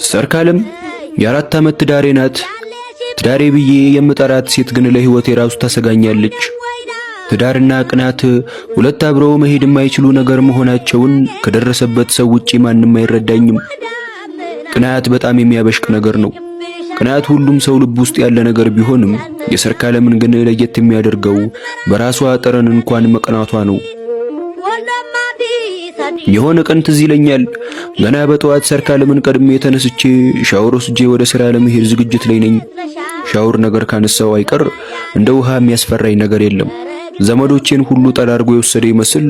ሰርካለም የአራት ዓመት ትዳሬ ናት። ትዳሬ ብዬ የምጠራት ሴት ግን ለሕይወቴ ራሱ ታሰጋኛለች። ትዳርና ቅናት ሁለት አብረው መሄድ የማይችሉ ነገር መሆናቸውን ከደረሰበት ሰው ውጪ ማንም አይረዳኝም። ቅናት በጣም የሚያበሽቅ ነገር ነው። ቅናት ሁሉም ሰው ልብ ውስጥ ያለ ነገር ቢሆንም የሰርካለምን ግን ለየት የሚያደርገው በራሷ ጠረን እንኳን መቅናቷ ነው። የሆነ ቀን ትዝ ይለኛል፣ ገና በጠዋት ሰርካለምን ቀድሜ ተነስቼ ሻወር ወስጄ ወደ ስራ ለመሄድ ዝግጅት ላይ ነኝ። ሻወር ነገር ካነሳው አይቀር እንደ ውሃ የሚያስፈራኝ ነገር የለም። ዘመዶቼን ሁሉ ጠራርጎ የወሰደ ይመስል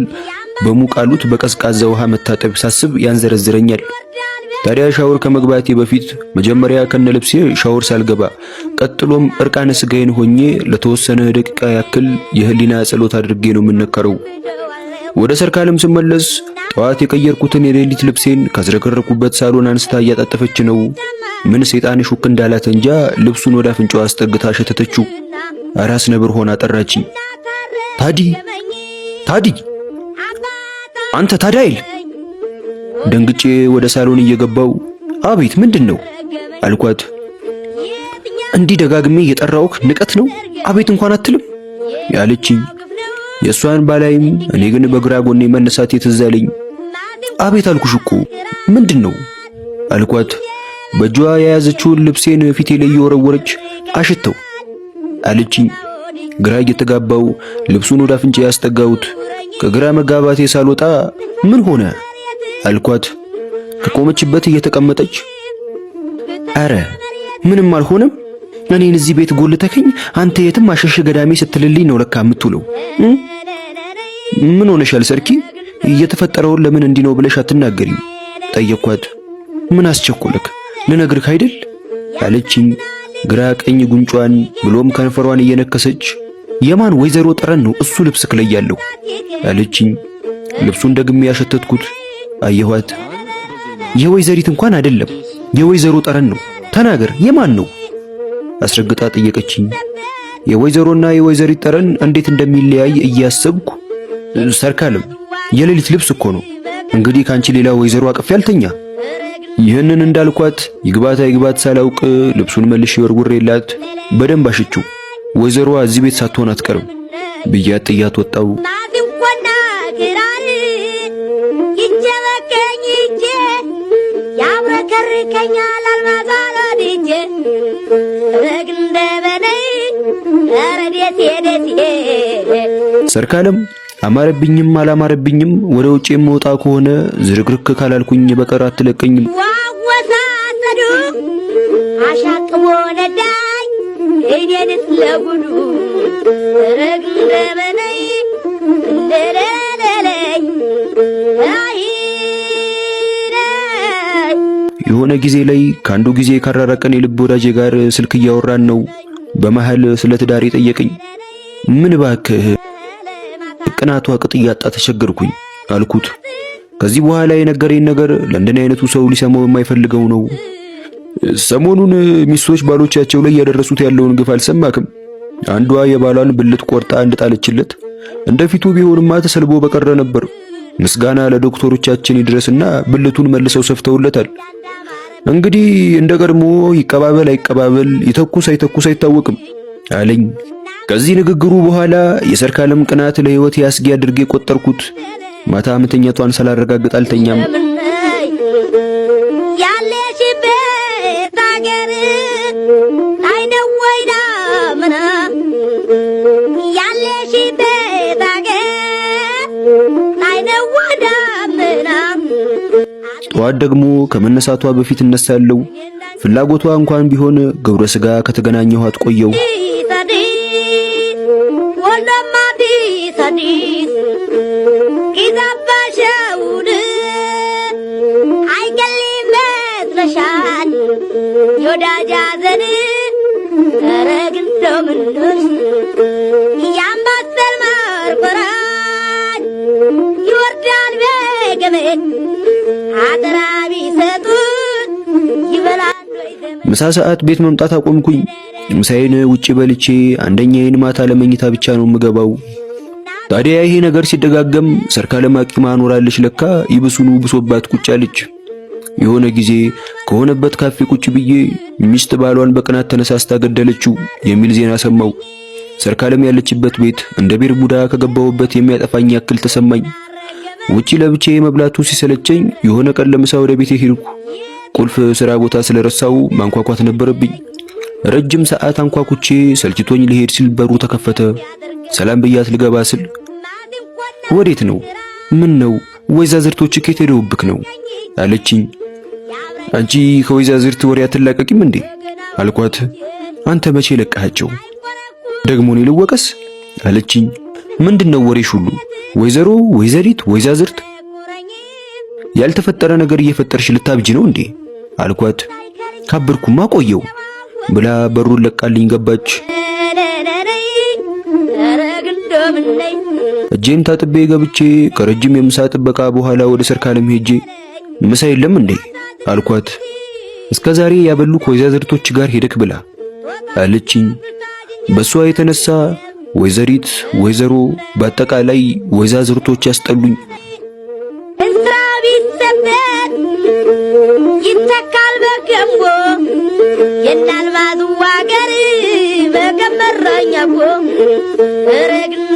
በሙቃሉት በቀዝቃዛ ውሃ መታጠብ ሳስብ ያንዘረዝረኛል። ታዲያ ሻወር ከመግባቴ በፊት መጀመሪያ ከነልብሴ ሻወር ሳልገባ ቀጥሎም እርቃነ ስጋዬን ሆኜ ለተወሰነ ደቂቃ ያክል የህሊና ጸሎት አድርጌ ነው የምነከረው። ወደ ሰርካለም ስመለስ ጠዋት የቀየርኩትን የሌሊት ልብሴን ካዝረከረኩበት ሳሎን አንስታ እያጣጠፈች ነው። ምን ሰይጣን ሹክ እንዳላት እንጃ ልብሱን ወደ አፍንጫዋ አስጠግታ ሸተተችው። አራስ ነብር ሆና ጠራችኝ። ታዲ አንተ ታዳይል። ደንግጬ ወደ ሳሎን እየገባው አቤት ምንድነው አልኳት። እንዲህ ደጋግሜ እየጠራውክ ንቀት ነው አቤት እንኳን አትልም ያለችኝ። የሷን ባላይም እኔ ግን በግራ ጎኔ መነሳት ትዝ አለኝ። አቤት አልኩሽ እኮ ምንድነው አልኳት። በእጇ የያዘችውን ልብሴን ፊቴ ላይ እየወረወረች አሽተው አለችኝ። ግራ እየተጋባው ልብሱን ወደ አፍንጫ ያስጠጋሁት። ከግራ መጋባቴ ሳልወጣ ምን ሆነ አልኳት። ከቆመችበት እየተቀመጠች አረ ምንም አልሆነም፣ እኔን እዚህ ቤት ጎልተከኝ አንተ የትም አሸሽ ገዳሜ ስትልልኝ ነው ለካ የምትውለው። ምን ሆነሻል ሰርኪ? እየተፈጠረውን ለምን እንዲህ ነው ብለሽ አትናገሪም ጠየቅኳት። ምን አስቸኮለክ ልነግርህ አይደል አለችኝ። ግራ ቀኝ ጉንጯን ብሎም ከንፈሯን እየነከሰች የማን ወይዘሮ ጠረን ነው እሱ ልብስ ክለይ ያለው አለችኝ። ልብሱን ደግሜ ያሸተትኩት አየኋት። የወይዘሪት እንኳን አይደለም የወይዘሮ ጠረን ነው፣ ተናገር የማን ነው አስረግጣ ጠየቀችኝ። የወይዘሮና የወይዘሪት ጠረን እንዴት እንደሚለያይ እያሰብኩ ሰርካለም የሌሊት ልብስ እኮ ነው እንግዲህ ካንቺ ሌላ ወይዘሮ አቅፍ ያልተኛ። ይህንን እንዳልኳት ይግባት ሳላውቅ ልብሱን መልሼ ወርውሬላት በደንብ አሽቹ ወይዘሮዋ እዚህ ቤት ሳትሆን አትቀርም ብያት ጥያት ወጣው። ሰርካለም አማረብኝም አላማረብኝም ወደ ውጭ የምወጣ ከሆነ ዝርግርክ ካላልኩኝ በቀር አትለቀኝም። አሻቅቦ ነዳኝ እኔንስ ለጉዱ ረግረበነይ እንደለለለኝ የሆነ ጊዜ ላይ ከአንዱ ጊዜ ካራራቀን የልብ ወዳጄ ጋር ስልክ እያወራን ነው። በመሃል ስለ ትዳር ጠየቀኝ። ምን ባክህ ቅናቷ ቅጥ እያጣ ተቸገርኩኝ አልኩት። ከዚህ በኋላ የነገረኝ ነገር ለእንደኔ አይነቱ ሰው ሊሰማው የማይፈልገው ነው። ሰሞኑን ሚስቶች ባሎቻቸው ላይ ያደረሱት ያለውን ግፍ አልሰማክም? አንዷ የባሏን ብልት ቆርጣ እንድጣለችለት እንደፊቱ ቢሆንማ ተሰልቦ በቀረ ነበር። ምስጋና ለዶክተሮቻችን ይድረስና ብልቱን መልሰው ሰፍተውለታል። እንግዲህ እንደ ቀድሞ ይቀባበል አይቀባበል ይተኩስ አይተኩስ አይታወቅም አለኝ። ከዚህ ንግግሩ በኋላ የሰርካለም ቅናት ለሕይወት ያስጊ አድርጌ ቆጠርኩት። ማታ መተኛቷን ሳላረጋግጥ አልተኛም። ያለሽበት አገር አይነው ወይዳ ምና ያለሽበት አገር አይነው ወይዳ ምና። ጠዋት ደግሞ ከመነሳቷ በፊት እነሳለሁ። ፍላጎቷ እንኳን ቢሆን ግብረ ሥጋ ከተገናኘኋት ቆየው። ምሳ ሰዓት ቤት መምጣት አቆምኩኝ። ምሳዬን ውጪ በልቼ አንደኛዬን ማታ ለመኝታ ብቻ ነው የምገባው። ታዲያ ይሄ ነገር ሲደጋገም ሰርካለም አቂማ ኖራለች ለካ ይብሱኑ ብሶባት ቁጭ አለች። የሆነ ጊዜ ከሆነበት ካፌ ቁጭ ብዬ ሚስት ባሏን በቅናት ተነሳስታ ገደለችው የሚል ዜና ሰማው። ሰርካለም ያለችበት ቤት እንደ ቤርሙዳ ከገባሁበት የሚያጠፋኝ ያክል ተሰማኝ። ውጪ ለብቻዬ መብላቱ ሲሰለቸኝ የሆነ ቀን ለምሳ ወደ ቤቴ ሄድኩ። ቁልፍ ስራ ቦታ ስለረሳው ማንኳኳት ነበረብኝ። ረጅም ሰዓት አንኳኩቼ ሰልችቶኝ ልሄድ ሲል በሩ ተከፈተ። ሰላም ብያት ልገባ ስል ወዴት ነው? ምን ነው? ወይዛዝርቶች ከየት ሄደውብክ ነው አለችኝ። አንቺ ከወይዛዝርት ወሬ አትላቀቂም እንዴ አልኳት። አንተ መቼ ለቀሃቸው? ደግሞ እኔ ልወቀስ አለችኝ። ምንድነው ወሬሽ ሁሉ? ወይዘሮ፣ ወይዘሪት፣ ወይዛዝርት ያልተፈጠረ ነገር እየፈጠርሽ ልታብጂ ነው እንዴ አልኳት። ካብርኩማ ቆየው ብላ በሩን ለቃልኝ ገባች። እጄን ታጥቤ ገብቼ ከረጅም የምሳ ጥበቃ በኋላ ወደ ሰርካለም ሄጄ ምሳ የለም እንዴ አልኳት። እስከዛሬ ያበሉክ ወይዛዝርቶች ጋር ሄደክ ብላ አለችኝ። በሷ የተነሳ ወይዘሪት፣ ወይዘሮ፣ በአጠቃላይ ወይዛዝርቶች ያስጠሉኝ። እንትራቢሰበት ይተካል በገንቦ የናልማዝ ዋገር በገመራኛኮ ረግና